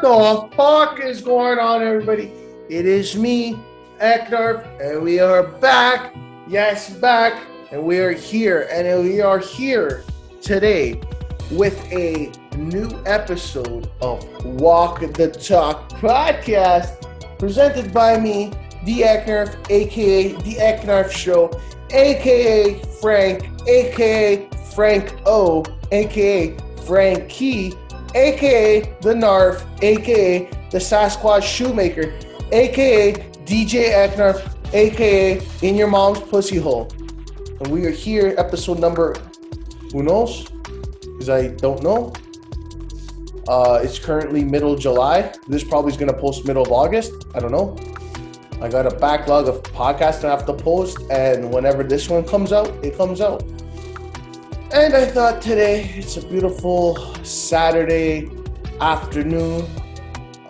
What the fuck is going on, everybody? It is me, Eknarf, and we are back. Yes, back. And we are here. And we are here today with a new episode of Walk the Talk podcast presented by me, theEIKNARF, aka theEIKNARFshow, aka Frank, aka Frank O, aka Frankie, aka the Narf, aka the Sasquatch Shoemaker, aka DJ EIKNARF, aka in your mom's pussy hole. And we are here, episode number, who knows? Because I don't know. It's currently middle of July. This probably is going to post middle of August. I don't know. I got a backlog of podcasts I have to post, and whenever this one comes out, it comes out. And I thought today, it's a beautiful Saturday afternoon,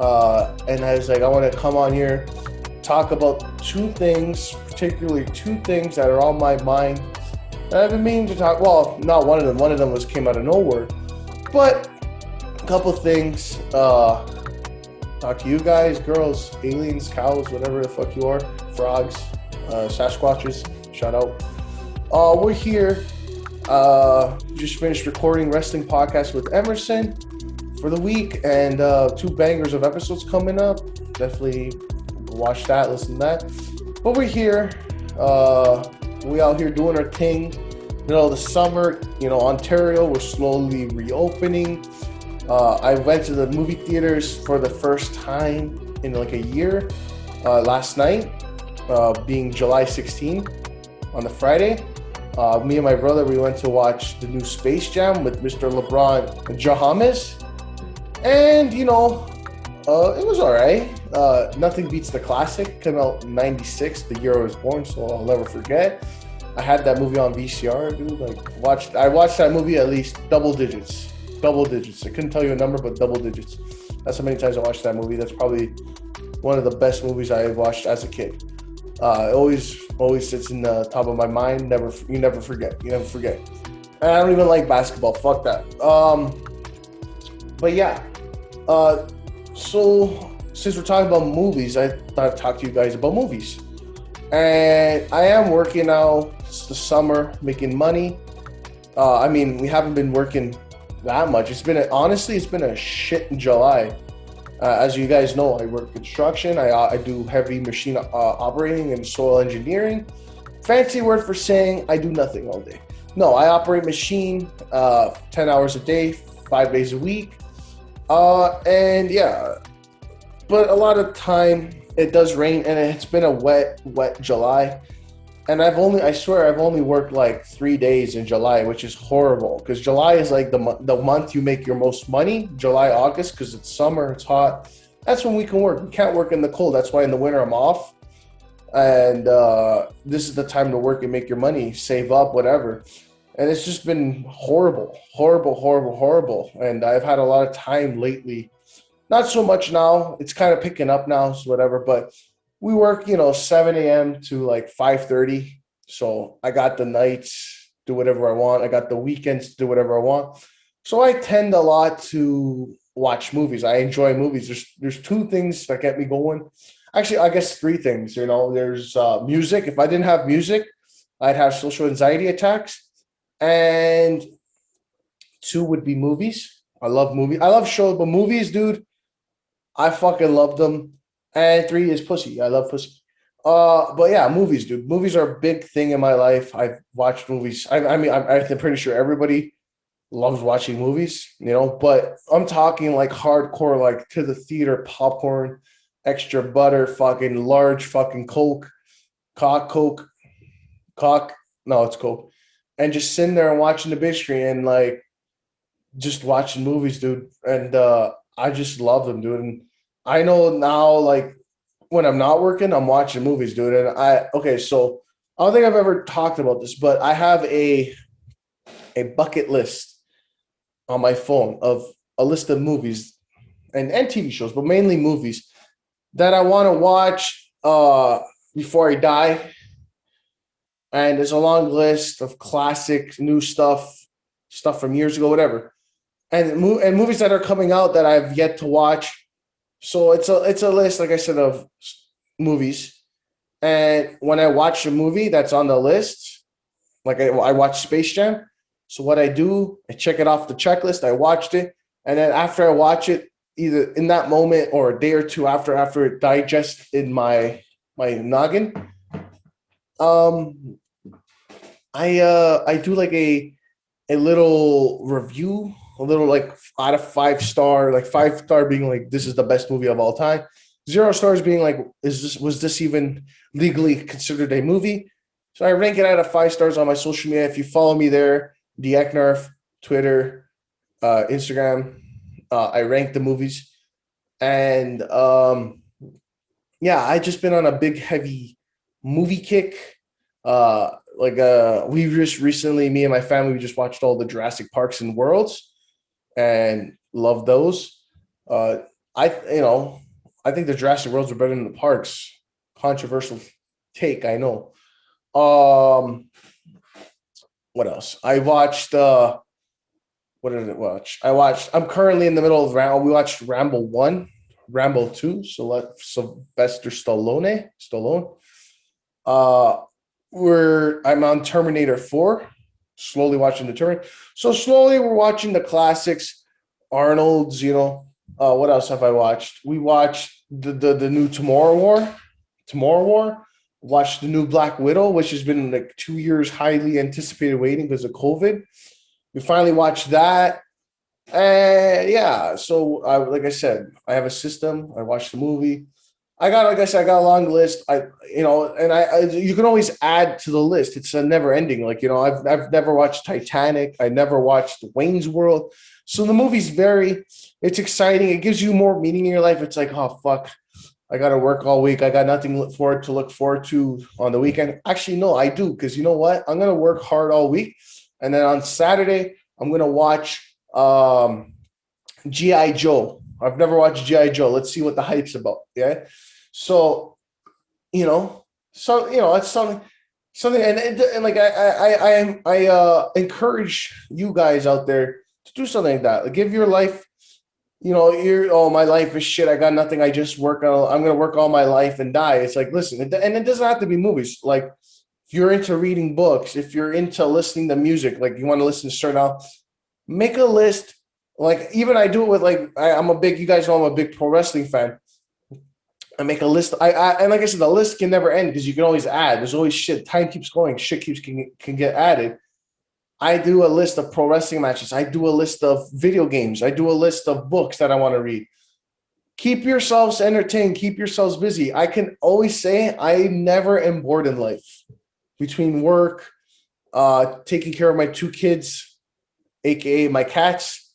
and I was like, I want to come on here, talk about two things, particularly two things that are on my mind that I've been meaning to talk. Well, not one of them. One of them came out of nowhere, but a couple things. Talk to you guys, girls, aliens, cows, whatever the fuck you are, frogs, Sasquatches. Shout out. We're here. Just finished recording wrestling podcast with Emerson for the week, and two bangers of episodes coming up. Definitely watch that, listen to that. But we're here. We out here doing our thing. Middle of the summer, Ontario, we're slowly reopening. I went to the movie theaters for the first time in like a year last night, being July 16th on the Friday. Me and my brother, we went to watch the new Space Jam with Mr. LeBron James. And, it was all right. Nothing beats the classic. Came out in 96, the year I was born, so I'll never forget. I had that movie on VCR, dude. I watched that movie at least double digits. I couldn't tell you a number, but double digits. That's how many times I watched that movie. That's probably one of the best movies I watched as a kid. It always sits in the top of my mind. You never forget. And I don't even like basketball. Fuck that. But yeah. So since we're talking about movies, I thought I'd talk to you guys about movies. And I am working now. It's the summer, making money. We haven't been working that much. It's been a shit in July. As you guys know, I work construction. I do heavy machine operating and soil engineering. Fancy word for saying I do nothing all day. No, I operate machine 10 hours a day, 5 days a week. And yeah, but a lot of time it does rain, and it's been a wet July. And I swear I've only worked like 3 days in July, which is horrible, because July is like the month you make your most money. July, August, because it's summer, it's hot. That's when we can work. We can't work in the cold. That's why in the winter I'm off. And this is the time to work and make your money, save up, whatever. And it's just been horrible. And I've had a lot of time lately. Not so much now. It's kind of picking up now, so whatever. But we work, 7 a.m. to like 5:30. So I got the nights, do whatever I want. I got the weekends to do whatever I want. So I tend a lot to watch movies. I enjoy movies. There's two things that get me going. Actually, I guess three things. There's music. If I didn't have music, I'd have social anxiety attacks. And two would be movies. I love movies. I love shows, but movies, dude, I fucking love them. And three is pussy. I love pussy. But yeah, movies, dude. Movies are a big thing in my life. I've watched movies. I'm pretty sure everybody loves watching movies, but I'm talking like hardcore, like to the theater, popcorn, extra butter, fucking large fucking Coke. No, it's Coke. And just sitting there and watching the big screen and like just watching movies, dude. And I just love them, dude. And I know now, like, when I'm not working, I'm watching movies, dude. And so I don't think I've ever talked about this, but I have a bucket list on my phone of a list of movies and TV shows, but mainly movies that I want to watch before I die. And there's a long list of classic, new stuff from years ago, whatever. And movies that are coming out that I've yet to watch. So it's a list, like I said, of movies. And when I watch a movie that's on the list, like I watch Space Jam. So what I do, I check it off the checklist. I watched it, and then after I watch it, either in that moment or a day or two after it digests in my noggin, um, I do like a little review, a little like out of 5 star, like 5 star being like this is the best movie of all time. 0 stars being like, was this even legally considered a movie? So I rank it out of 5 stars on my social media. If you follow me there, theEIKNARF, Twitter, Instagram, I rank the movies. And yeah, I just been on a big heavy movie kick. We just recently, me and my family, we just watched all the Jurassic Parks and Worlds and love those. Uh, I think the Jurassic Worlds are better than the parks. Controversial take, I know. Um, what else? I watched. What did I watch? I'm currently in the middle of Ramble. We watched Ramble 1, Ramble 2. So let Sylvester Stallone. Stallone. Uh, I'm on Terminator 4. Slowly watching the Terminator. So slowly we're watching the classics. Arnold's. What else have I watched? We watched the new Tomorrow War. Tomorrow War. Watched the new Black Widow, which has been like 2 years highly anticipated waiting because of COVID. We finally watched that. And yeah, so like I said, I have a system. I watched the movie. Like I said, I got a long list. You can always add to the list. It's a never ending. Like, I've never watched Titanic. I never watched Wayne's World. So the movie's it's exciting. It gives you more meaning in your life. It's like, oh, fuck. I got to work all week. I got nothing to look forward to on the weekend. Actually, no, I do. Because you know what? I'm going to work hard all week. And then on Saturday, I'm going to watch G.I. Joe. I've never watched G.I. Joe. Let's see what the hype's about. Yeah. So, it's something, and like I encourage you guys out there to do something like that. Like, give your life, my life is shit. I got nothing. I just work on. I'm gonna work all my life and die. It's like, listen, and it doesn't have to be movies. Like, if you're into reading books, if you're into listening to music, like you want to listen to certain out, make a list. Like, even I do it with you guys know I'm a big pro wrestling fan. I make a list. And like I said, the list can never end because you can always add. There's always shit. Time keeps going. Shit can get added. I do a list of pro wrestling matches. I do a list of video games. I do a list of books that I want to read. Keep yourselves entertained. Keep yourselves busy. I can always say I never am bored in life. Between work, taking care of my 2 kids, aka my cats,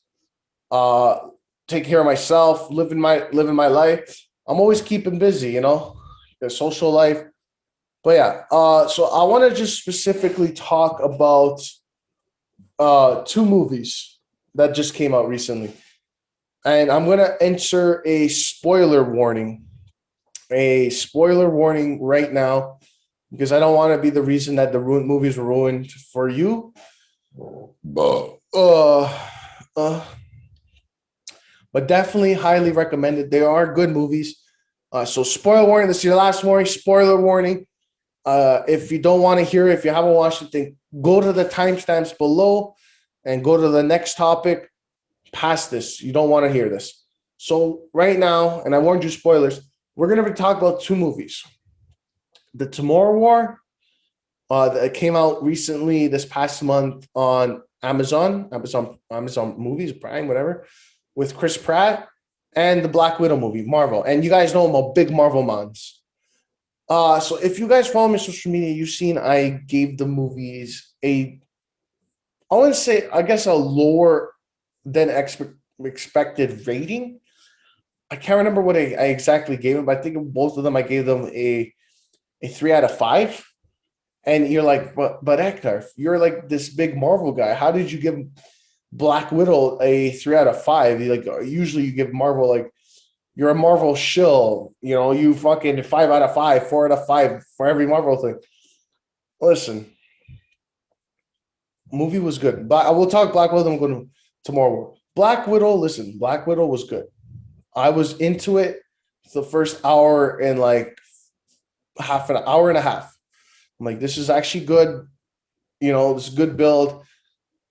taking care of myself, living my life. I'm always keeping busy, the social life. But yeah, so I want to just specifically talk about 2 movies that just came out recently. And I'm going to enter a spoiler warning. A spoiler warning right now, because I don't want to be the reason that the movies were ruined for you. But definitely highly recommended. They are good movies. So spoiler warning. This is your last warning. Spoiler warning. If you don't want to hear it, if you haven't watched it, then go to the timestamps below and go to the next topic. Past this. You don't want to hear this. So right now, and I warned you spoilers, we're going to be talking about 2 movies. The Tomorrow War that came out recently this past month on Amazon Movies, Prime, whatever, with Chris Pratt, and the Black Widow movie, Marvel. And you guys know I'm a big Marvel mons. So if you guys follow me on social media, you've seen I gave the movies I want to say, I guess, a lower than expected rating. I can't remember what I exactly gave them, but I think both of them I gave them a 3 out of 5. And you're like, but EIKNARF, you're like this big Marvel guy. How did you give Black Widow a 3 out of 5? Usually you give Marvel, like, you're a Marvel shill. You fucking 5 out of 5, 4 out of 5 for every Marvel thing. Listen, movie was good, but I will talk Black Widow. I'm going to Tomorrow. Black Widow. Listen, Black Widow was good. I was into it the first hour and like half an hour and a half. I'm like, this is actually good. This is good build,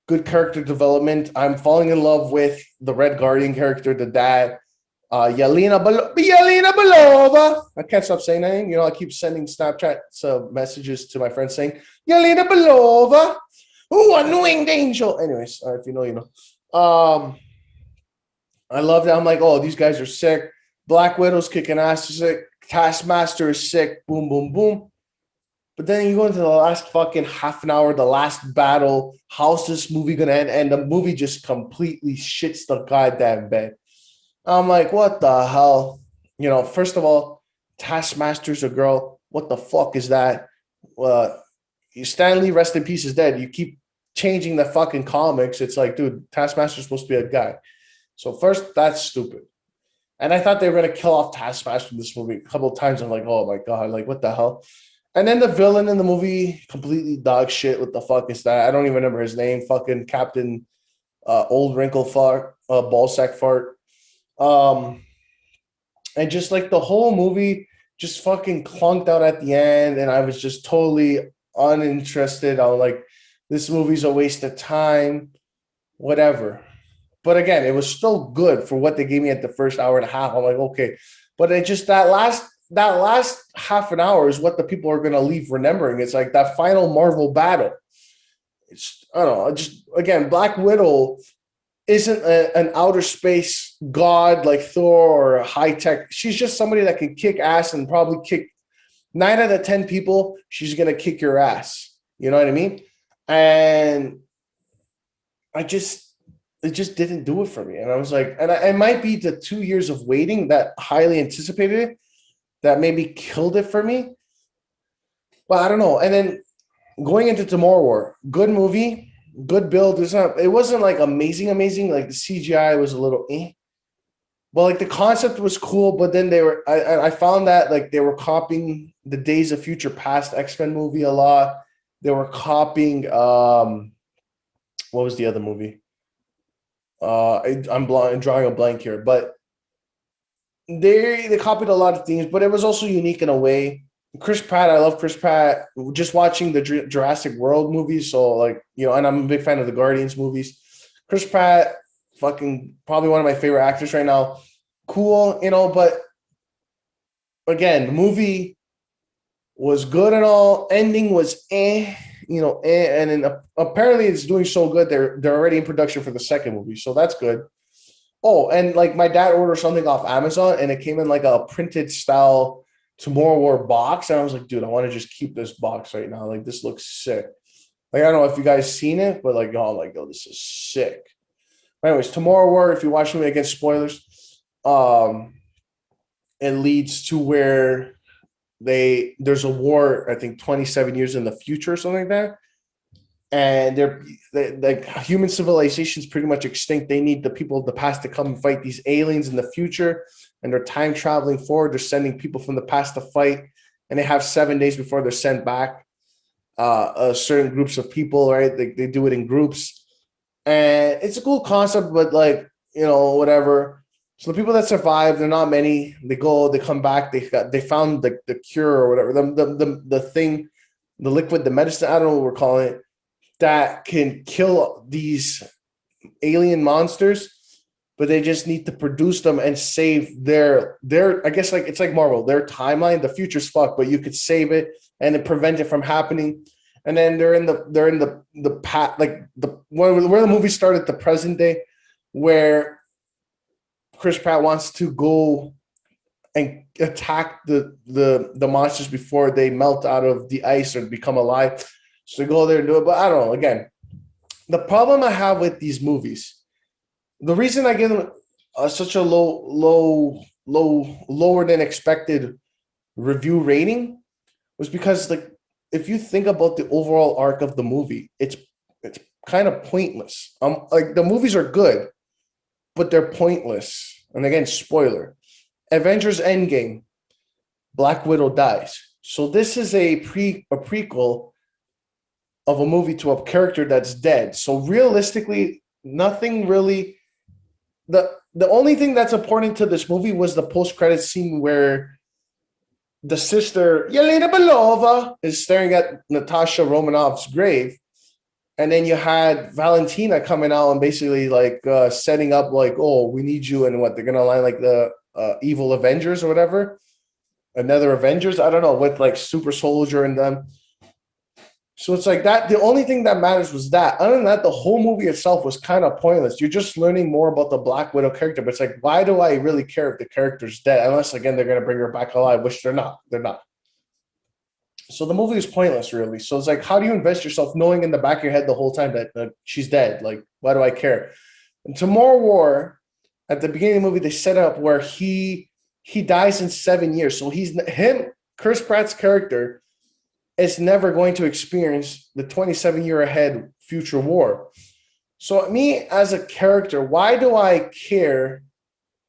good character development. I'm falling in love with the Red Guardian character, the dad. Yelena Belova. I can't stop saying that. I keep sending Snapchat messages to my friends saying, Yelena Belova. Ooh, annoying angel. Anyways, if you know, you know. I love that. I'm like, oh, these guys are sick. Black Widow's kicking ass. Sick. Taskmaster is sick. Boom, boom, boom. But then you go into the last fucking half an hour, the last battle. How's this movie gonna end? And the movie just completely shits the goddamn bed. I'm like, what the hell? First of all, Taskmaster's a girl. What the fuck is that? Stanley, rest in peace, is dead. You keep changing the fucking comics. It's like, dude, Taskmaster's supposed to be a guy. So first, that's stupid. And I thought they were going to kill off Taskmaster in this movie a couple of times. I'm like, oh my God, like what the hell? And then the villain in the movie, completely dog shit. What the fuck is that? I don't even remember his name. Fucking Captain Old Wrinkle Fart, Ballsack Fart. And just like the whole movie just fucking clunked out at the end. And I was just totally uninterested. I was like, this movie's a waste of time, whatever. But again, it was still good for what they gave me at the first hour and a half. I'm like, okay. But it just that last half an hour is what the people are going to leave remembering. It's like that final Marvel battle. I don't know. Just again, Black Widow isn't an outer space god like Thor or a high tech. She's just somebody that can kick ass and probably kick 9 out of 10 people. She's going to kick your ass. You know what I mean? And it just didn't do it for me. And I was like, and it might be the 2 years of waiting that highly anticipated it that maybe killed it for me. But I don't know. And then going into Tomorrow War, good movie, good build. It wasn't like amazing. Like the CGI was a little But like the concept was cool, but then I found that like they were copying the Days of Future Past X-Men movie a lot. They were copying what was the other movie? I'm drawing a blank here, but they copied a lot of things, but it was also unique in a way. Chris Pratt, I love Chris Pratt. Just watching the Jurassic World movies, so like and I'm a big fan of the Guardians movies. Chris Pratt, fucking probably one of my favorite actors right now. Cool, but again, the movie was good and all. Ending was and then apparently it's doing so good they're already in production for the second movie, so that's good. Oh, and like my dad ordered something off Amazon and it came in like a printed style Tomorrow War box, and I was like, dude, I want to just keep this box right now. Like this looks sick. Like I don't know if you guys seen it, but like oh, this is sick. Anyways, Tomorrow War, if you watch me against spoilers, it leads to where there's a war, I think 27 years in the future or something like that. And like human civilization is pretty much extinct. They need the people of the past to come and fight these aliens in the future. And they're time traveling forward. They're sending people from the past to fight. And they have 7 days before they're sent back. Certain groups of people, right? They do it in groups. And it's a cool concept, but like, whatever. So the people that survive, they're not many. They come back. They found the cure or whatever. The thing, the liquid, the medicine, I don't know what we're calling it, that can kill these alien monsters, but they just need to produce them and save their I guess like it's like Marvel, their timeline. The future's fucked, but you could save it and then prevent it from happening. And then they're in the path, like where the movie started, the present day, where Chris Pratt wants to go and attack the monsters before they melt out of the ice or become alive. So they go there and do it. But I don't know. Again, the problem I have with these movies, the reason I give them such a lower than expected review rating was because, like, if you think about the overall arc of the movie, it's kind of pointless. Like the movies are good, but they're pointless. And again, spoiler: Avengers Endgame, Black Widow dies. So this is a prequel of a movie to a character that's dead. So realistically, nothing really. the only thing that's important to this movie was the post-credit scene where the sister Yelena Belova is staring at Natasha Romanoff's grave, and then you had Valentina coming out and basically like setting up like, oh, we need you, and what they're gonna line like the evil Avengers or whatever, another Avengers, I don't know, with like Super Soldier and them. So it's like that. The only thing that matters was that. Other than that, the whole movie itself was kind of pointless. You're just learning more about the Black Widow character, but it's like, why do I really care if the character's dead? Unless again they're gonna bring her back alive, which they're not. They're not. So the movie is pointless, really. So it's like, how do you invest yourself knowing in the back of your head the whole time that she's dead? Like, why do I care? And Tomorrow War, at the beginning of the movie, they set up where he dies in 7 years. So Chris Pratt's character is never going to experience the 27-year ahead future war. So me as a character, why do I care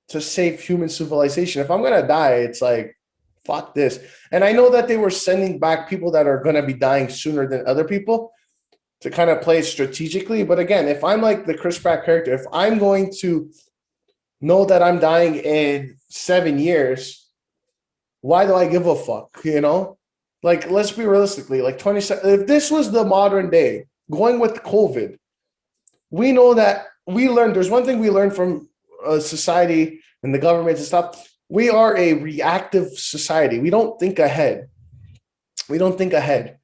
to save human civilization? If I'm gonna die, it's like, fuck this. And I know that they were sending back people that are gonna be dying sooner than other people to kind of play strategically. But again, if I'm like the Chris Pratt character, if I'm going to know that I'm dying in 7 years, why do I give a fuck? You know, like, let's be realistically, like 27. If this was the modern day, going with COVID, we know that there's one thing we learned from society and the government and stuff. We are a reactive society. We don't think ahead. We don't think ahead.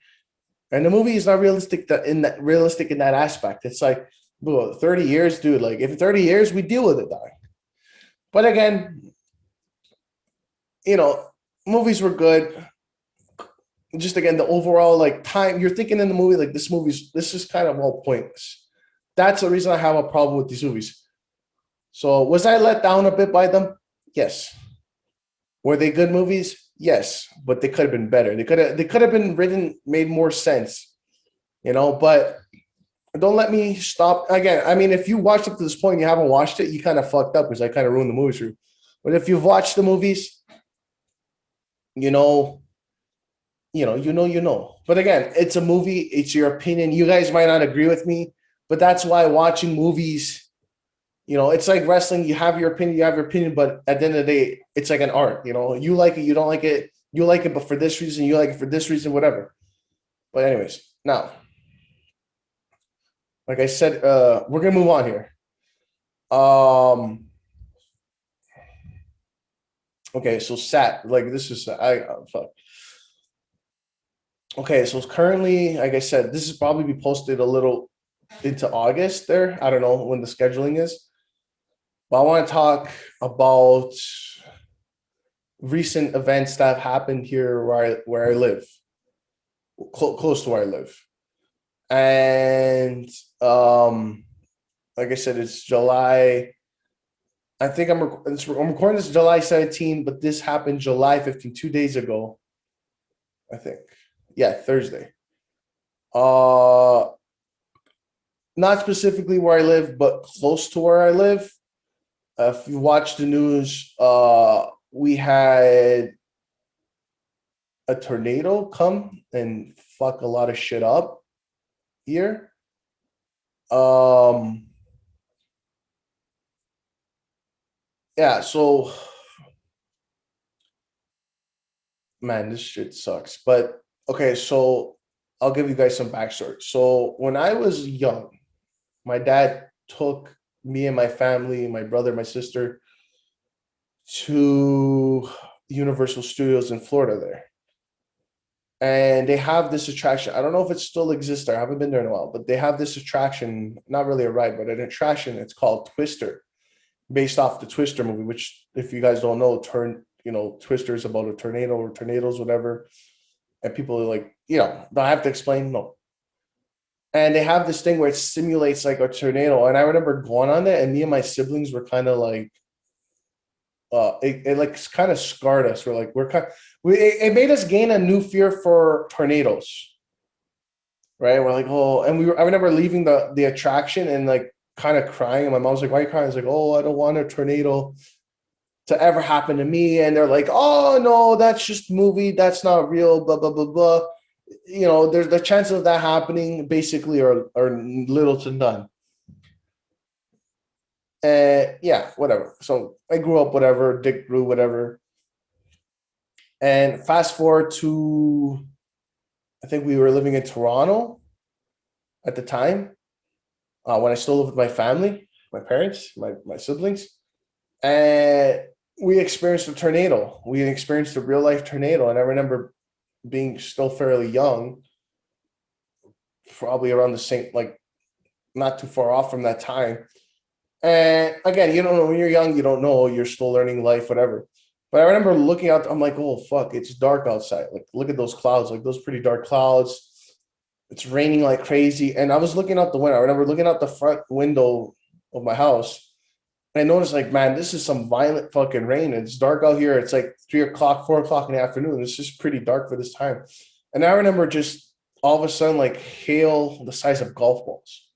And the movie is not realistic in that aspect. It's like, bro, 30 years, dude. Like, if 30 years, we deal with it, dog. But again, you know, movies were good. Just again, the overall like time, you're thinking in the movie, like this is kind of all pointless. That's the reason I have a problem with these movies. So was I let down a bit by them? Yes. Were they good movies? Yes, but they could have been better. They could have been made more sense, you know. But don't let me stop again. I mean, if you watched up to this point and you haven't watched it, you kind of fucked up because I kind of ruined the movies for you. But if you've watched the movies, you know. But again, it's a movie. It's your opinion. You guys might not agree with me, but that's why watching movies, you know, it's like wrestling. You have your opinion, but at the end of the day, it's like an art. You know, you like it, you don't like it, you like it, but for this reason, you like it for this reason, whatever. But anyways, now, like I said, we're gonna move on here. Okay, so fuck. Okay, so currently, like I said, this is probably be posted a little into August there. I don't know when the scheduling is. But I want to talk about recent events that have happened here where I live, close to where I live. And like I said, it's July. I think I'm recording this July 17, but this happened July 15, 2 days ago, I think. Yeah, Thursday. Not specifically where I live, but close to where I live. If you watch the news, we had a tornado come and fuck a lot of shit up here. Yeah, so man, this shit sucks. But okay, so I'll give you guys some backstory. So when I was young, my dad took me and my family, my brother, my sister, to Universal Studios in Florida there. And they have this attraction. I don't know if it still exists there. I haven't been there in a while, but they have this attraction, not really a ride, but an attraction. It's called Twister, based off the Twister movie, which, if you guys don't know, Twister is about a tornado or tornadoes, whatever. And people are like, don't have to explain, no. And they have this thing where it simulates like a tornado. And I remember going on it, and me and my siblings were kind of like, it like kind of scarred us. It made us gain a new fear for tornadoes, right? We're like, oh, and I remember leaving the attraction and like kind of crying. And my mom was like, why are you crying? I was like, oh, I don't want a tornado to ever happen to me. And they're like, oh no, that's just movie, that's not real, blah blah blah blah. There's the chances of that happening basically are little to none. Yeah, whatever. So I grew up, whatever, Dick grew, whatever. And fast forward to, I think we were living in Toronto at the time, when I still lived with my family, my parents, my siblings. And we experienced a tornado. We experienced a real life tornado. And I remember being still fairly young, probably around the same, like not too far off from that time. And again, you don't know when you're young, you don't know, you're still learning life, whatever. But I remember looking out, I'm like, oh fuck, it's dark outside. Like, look at those clouds, like those pretty dark clouds. It's raining like crazy. And I was looking out the window. I remember looking out the front window of my house. And I noticed, like, man, this is some violent fucking rain. It's dark out here. It's like 3 o'clock, 4 o'clock in the afternoon. It's just pretty dark for this time. And I remember just all of a sudden, like, hail the size of golf balls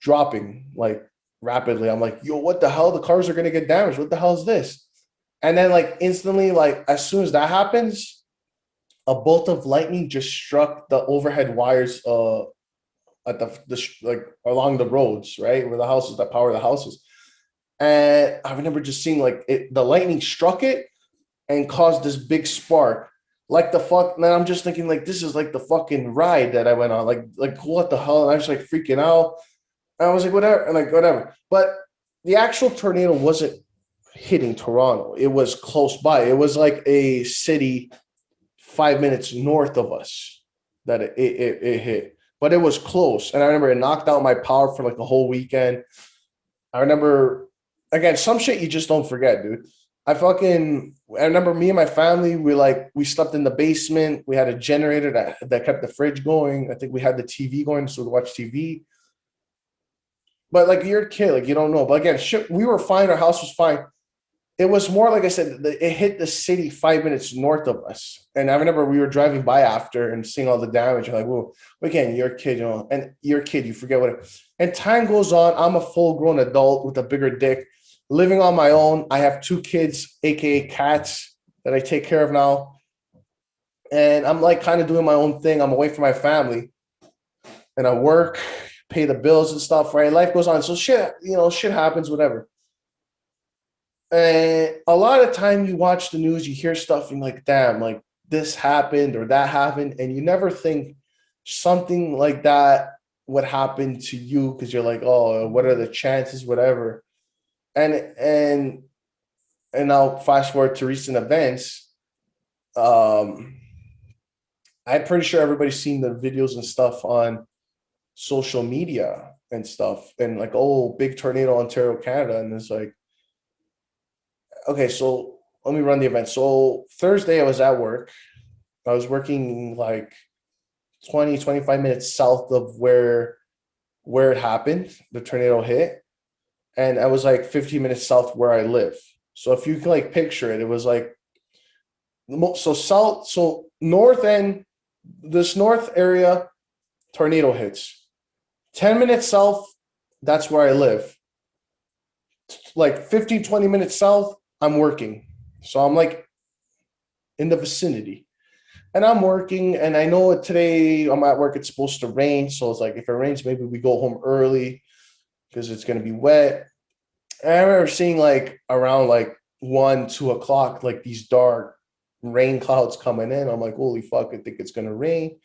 dropping like rapidly. I'm like, yo, what the hell? The cars are gonna get damaged. What the hell is this? And then like instantly, like as soon as that happens, a bolt of lightning just struck the overhead wires at the like along the roads, right? Where the houses that power the houses. And I remember just seeing like the lightning struck it and caused this big spark. Like the fuck, man, I'm just thinking like this is like the fucking ride that I went on. Like what the hell? And I was like freaking out. And I was like, whatever, and like whatever. But the actual tornado wasn't hitting Toronto. It was close by. It was like a city 5 minutes north of us that it hit. But it was close. And I remember it knocked out my power for like a whole weekend. I remember, again, some shit you just don't forget, dude. I remember me and my family, we slept in the basement. We had a generator that kept the fridge going. I think we had the TV going so we watch TV. But like you're a kid, like you don't know. But again, shit, we were fine. Our house was fine. It was more like I said, it hit the city 5 minutes north of us. And I remember we were driving by after and seeing all the damage. You're like, whoa, again, you're a kid, you know, and you're a kid, you forget what it. And time goes on. I'm a full-grown adult with a bigger dick, living on my own. I have 2 kids, aka cats, that I take care of now. And I'm like kind of doing my own thing. I'm away from my family. And I work, pay the bills and stuff, right? Life goes on. So shit, you know, shit happens, whatever. And a lot of time you watch the news, you hear stuff and you're like, damn, like this happened or that happened. And you never think something like that would happen to you because you're like, oh, what are the chances, whatever. And now fast forward to recent events. I'm pretty sure everybody's seen the videos and stuff on social media and stuff, and like, oh, big tornado, Ontario, Canada. And it's like, okay, so let me run the event. So Thursday I was at work. I was working like 25 minutes south of where it happened, the tornado hit. And I was like 15 minutes south where I live. So if you can like picture it, it was like, so north end, this north area, tornado hits. 10 minutes south, that's where I live. Like 15, 20 minutes south, I'm working. So I'm like in the vicinity. And I'm working, and I know today I'm at work, it's supposed to rain. So it's like, if it rains, maybe we go home early because it's going to be wet. And I remember seeing like around like 1, 2 o'clock, like these dark rain clouds coming in. I'm like, holy fuck, I think it's going to rain.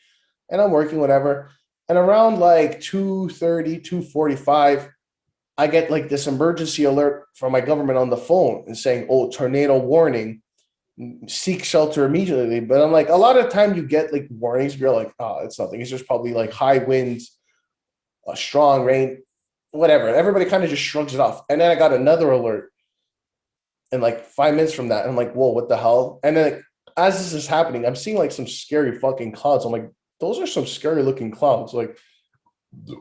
And I'm working, whatever. And around like 2:30, 2:45, I get like this emergency alert from my government on the phone and saying, oh, tornado warning, seek shelter immediately. But I'm like, a lot of time you get like warnings, but you're like, oh, it's nothing. It's just probably like high winds, strong rain, whatever. Everybody kind of just shrugs it off. And then I got another alert. And like 5 minutes from that, I'm like, whoa, what the hell? And then as this is happening, I'm seeing like some scary fucking clouds. I'm like, those are some scary looking clouds. Like,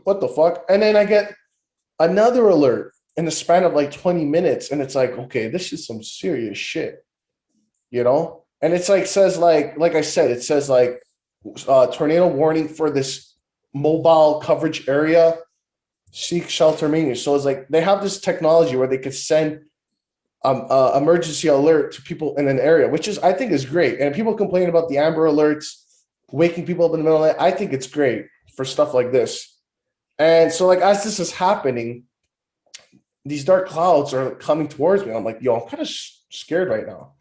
what the fuck? And then I get another alert in the span of like 20 minutes. And it's like, okay, this is some serious shit, you know? And it's like, says like I said, it says like tornado warning for this mobile coverage area, seek shelter immediately. So it's like, they have this technology where they could send emergency alert to people in an area, which is, I think is great. And people complain about the Amber Alerts, waking people up in the middle of the night. I think it's great for stuff like this. And so like, as this is happening, these dark clouds are coming towards me. I'm like, yo, I'm kind of scared right now.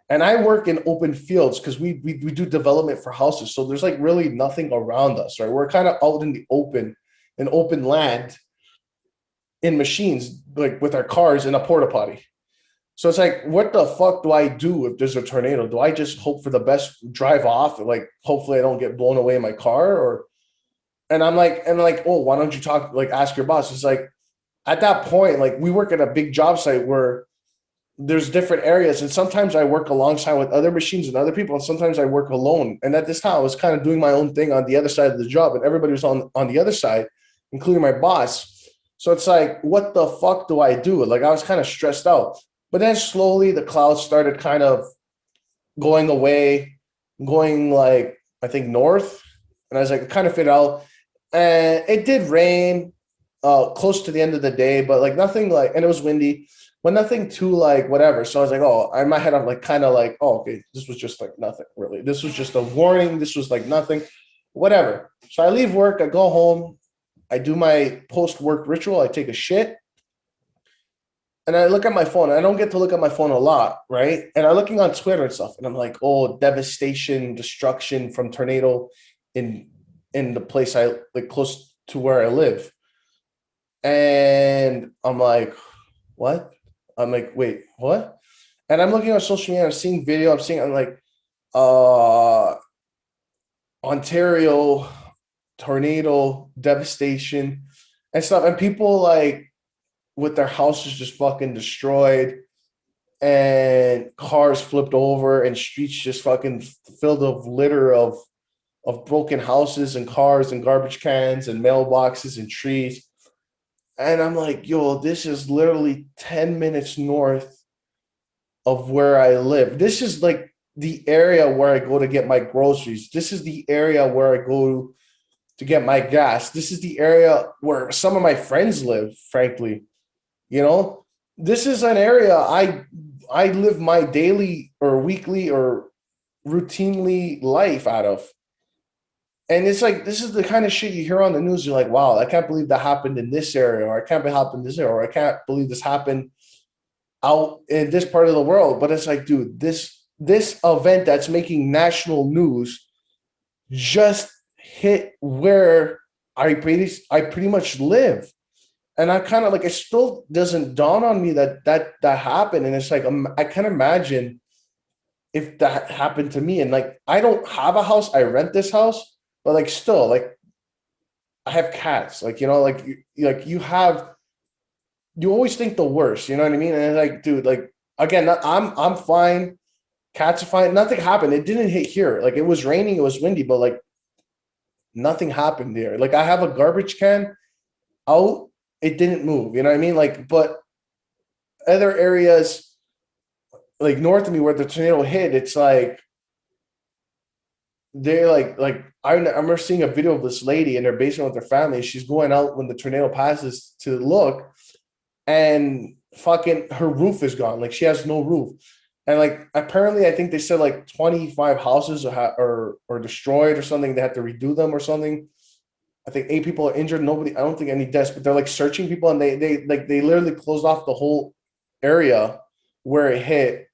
And I work in open fields because we do development for houses. So there's like really nothing around us, right? We're kind of out in the open, in open land, in machines, like with our cars in a porta potty. So it's like, what the fuck do I do if there's a tornado? Do I just hope for the best, drive off, and like hopefully I don't get blown away in my car? Or and like, oh, why don't you talk, like ask your boss? It's like at that point, like we work at a big job site where there's different areas, and sometimes I work alongside with other machines and other people, and sometimes I work alone. And at this time, I was kind of doing my own thing on the other side of the job, and everybody was on the other side, including my boss. So it's like, what the fuck do I do? Like I was kind of stressed out. But then slowly the clouds started kind of going away, going like I think north, and I was like, kind of fit out. And it did rain close to the end of the day, but like nothing like, and it was windy, but nothing too like whatever. So I was like, oh, in my head, I'm like kind of like, oh, okay, this was just like nothing really. This was just a warning. This was like nothing, whatever. So I leave work, I go home, I do my post-work ritual, I take a shit, and I look at my phone. I don't get to look at my phone a lot, right? And I'm looking on Twitter and stuff, and I'm like, oh, devastation, destruction from tornado in the place I like close to where I live. And I'm like, what? I'm like, wait, what? And I'm looking on social media, I'm seeing video, I'm like, uh Ontario tornado devastation and stuff, and people like with their houses just fucking destroyed and cars flipped over and streets just fucking filled of litter of broken houses and cars and garbage cans and mailboxes and trees. And I'm like, yo, this is literally 10 minutes north of where I live. This is like the area where I go to get my groceries. This is the area where I go to get my gas. This is the area where some of my friends live, frankly. You know, this is an area I live my daily or weekly or routinely life out of. And it's like, this is the kind of shit you hear on the news. You're like, wow, I can't believe that happened in this area, or I can't believe happened in this area, or I can't believe this happened out in this part of the world. But it's like, dude, this event that's making national news just hit where I pretty much live. And I kind of like, it still doesn't dawn on me that happened. And it's like, I can't imagine if that happened to me. And like, I don't have a house, I rent this house, but like still, like I have cats, like, you know, like you always think the worst, you know what I mean? And it's like, dude, like again, I'm fine, cats are fine, nothing happened. It didn't hit here. Like it was raining, it was windy, but like nothing happened there. Like I have a garbage can out, it didn't move, you know what I mean? Like, but other areas like north of me where the tornado hit, it's like they're like I remember seeing a video of this lady in her basement with her family. She's going out when the tornado passes to look, and fucking her roof is gone. Like she has no roof, and like apparently I think they said like 25 houses are destroyed or something. They had to redo them or something. I think 8 people are injured. Nobody, I don't think any deaths, but they're like searching people, and they literally closed off the whole area where it hit.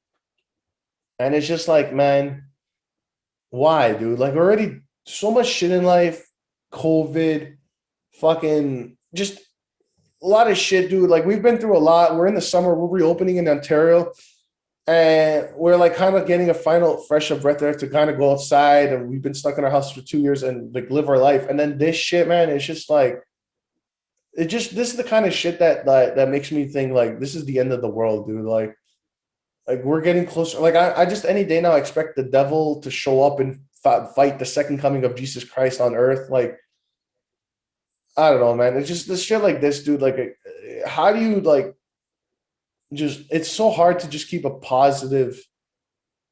And it's just like, man, why, dude? Like already so much shit in life, COVID, fucking just a lot of shit, dude. Like we've been through a lot. We're in the summer, we're reopening in Ontario, and we're like kind of getting a final fresh of breath there to kind of go outside. And we've been stuck in our house for 2 years and like live our life. And then this shit, man, it's just like this is the kind of shit that makes me think like this is the end of the world, dude. Like we're getting closer. Like I just any day now expect the devil to show up and fight the second coming of Jesus Christ on earth. Like I don't know, man. It's just this shit like this, dude. Like, how do you like? Just it's so hard to just keep a positive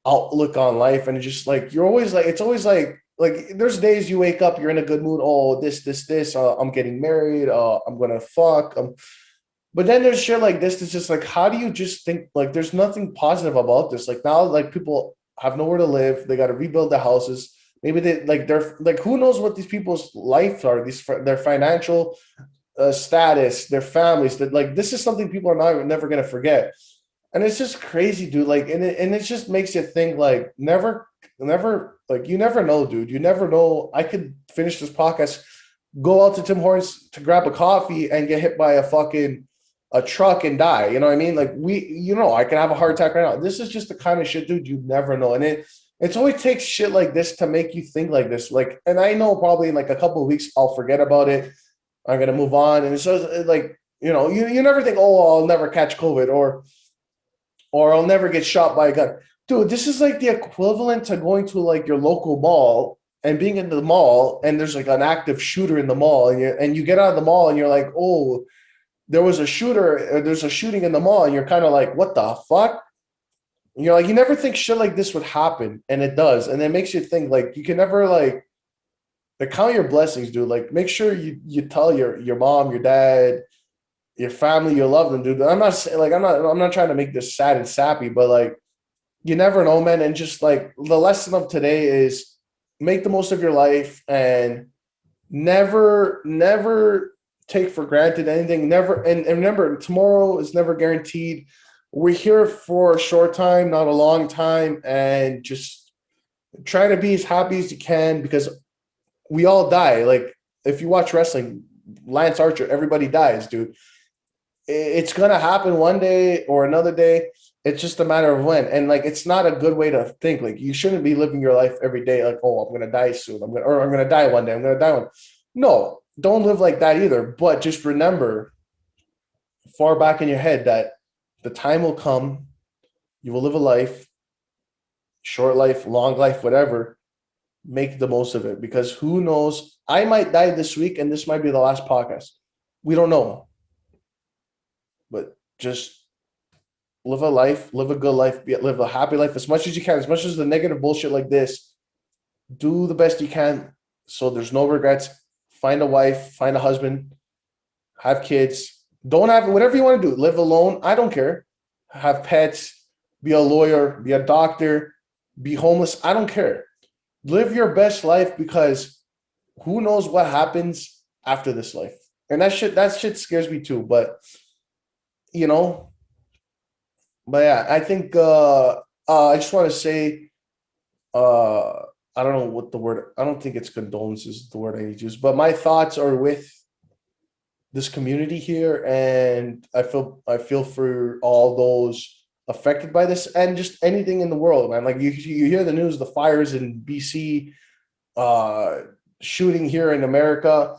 outlook on life, and it's just like you're always like it's always like there's days you wake up, you're in a good mood. Oh, this. I'm getting married. I'm gonna fuck. But then there's shit like this. It's just like, how do you just think like there's nothing positive about this? Like now, like people have nowhere to live. They got to rebuild the houses. Maybe they're like who knows what these people's lives are? Their financial status, their families. That like this is something people are never gonna forget, and it's just crazy, dude. Like, and it just makes you think, like, never, like you never know, dude. You never know. I could finish this podcast, go out to Tim Hortons to grab a coffee, and get hit by a truck and die. You know what I mean? Like I can have a heart attack right now. This is just the kind of shit, dude. You never know, and it's always takes shit like this to make you think like this. Like, and I know probably in like a couple of weeks I'll forget about it. I'm gonna move on, and so like you never think, oh, I'll never catch COVID or I'll never get shot by a gun, dude. This is like the equivalent to going to like your local mall and being in the mall, and there's like an active shooter in the mall, and you get out of the mall, and you're like, oh, there's a shooting in the mall, and you're kind of like, what the fuck? And you're like, you never think shit like this would happen, and it does, and it makes you think like you can never like count your blessings, dude. Like make sure you tell your mom, your dad, your family you love them, dude. I'm not saying like I'm not trying to make this sad and sappy, but like you never know, man. And just like the lesson of today is make the most of your life and never take for granted anything. Never and remember, tomorrow is never guaranteed. We're here for a short time, not a long time, and just try to be as happy as you can because we all die. Like if you watch wrestling, Lance Archer, everybody dies, dude. It's gonna happen one day or another day. It's just a matter of when. And like it's not a good way to think. Like you shouldn't be living your life every day like, oh, I'm gonna die soon. I'm gonna die one day. I'm gonna die one. No, don't live like that either. But just remember far back in your head that the time will come, you will live a life, short life, long life, whatever. Make the most of it because who knows? I might die this week and this might be the last podcast. We don't know. But just live a life, live a good life, live a happy life as much as you can, as much as the negative bullshit like this. Do the best you can so there's no regrets. Find a wife, find a husband, have kids. Don't have whatever you want to do. Live alone. I don't care. Have pets, be a lawyer, be a doctor, be homeless. I don't care. Live your best life because who knows what happens after this life. And that shit scares me too. But but yeah, I think I just want to say I don't know what the word, I don't think it's condolences is the word I need to use, but my thoughts are with this community here, and I feel for all those affected by this and just anything in the world, man. Like you hear the news, the fires in BC, shooting here in America.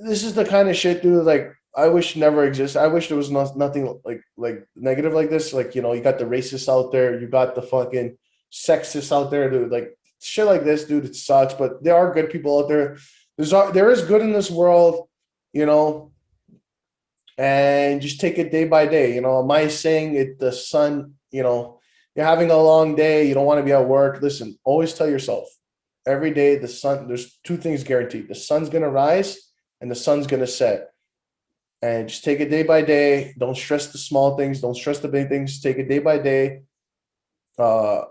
This is the kind of shit, dude. Like I wish never existed. I wish there was nothing like negative like this. Like you got the racists out there, you got the fucking sexists out there, dude. Like shit like this, dude. It sucks, but there are good people out there. There is good in this world, and just take it day by day. My saying it, the sun, you're having a long day, you don't want to be at work. Listen, always tell yourself every day the sun, there's two things guaranteed. The sun's going to rise and the sun's going to set. And just take it day by day. Don't stress the small things. Don't stress the big things. Take it day by day. And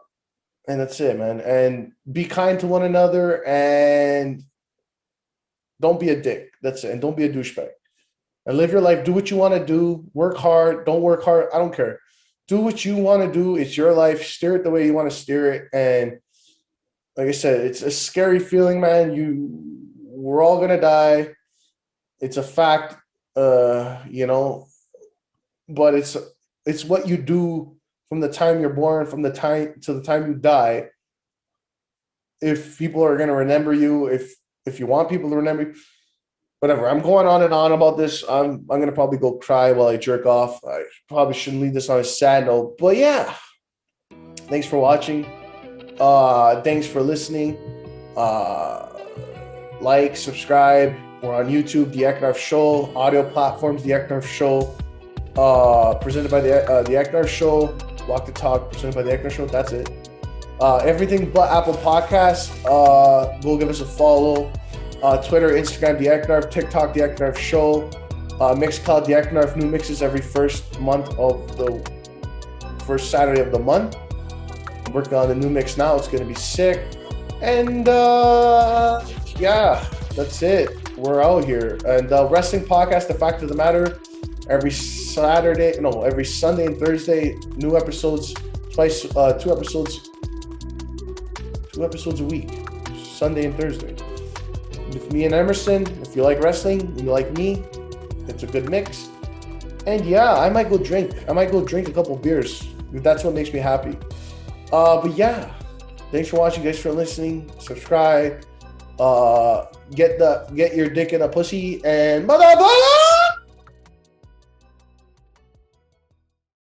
that's it, man. And be kind to one another and don't be a dick. That's it. And don't be a douchebag. And live your life. Do what you want to do. Work hard. Don't work hard. I don't care. Do what you want to do. It's your life. Steer it the way you want to steer it. And like I said, it's a scary feeling, man. We're all going to die. It's a fact, but it's what you do from the time you're born, from the time to the time you die. If people are going to remember you, if you want people to remember you, whatever. I'm going on and on about this. I'm going to probably go cry while I jerk off. I probably shouldn't leave this on a sad note, but yeah. Thanks for watching. Thanks for listening. Like, subscribe. We're on YouTube, The EIKNARF Show. Audio platforms, The EIKNARF Show. Presented by The EIKNARF Show. Walk the Talk, presented by The EIKNARF Show. That's it. Everything but Apple Podcasts. Go give us a follow. Twitter, Instagram, The EIKNARF. TikTok, The EIKNARF Show. Mixcloud, The EIKNARF. New mixes every first Saturday of the month. I'm working on the new mix now. It's going to be sick. And yeah. That's it. We're out here. And the wrestling podcast, The Fact of the Matter, every Sunday and Thursday, new episodes, twice, two episodes a week, Sunday and Thursday. With me and Emerson. If you like wrestling, you like me, it's a good mix. And yeah, I might go drink a couple beers. That's what makes me happy. But yeah, thanks for watching, guys, for listening. Subscribe. Get your dick in a pussy and motherfucker.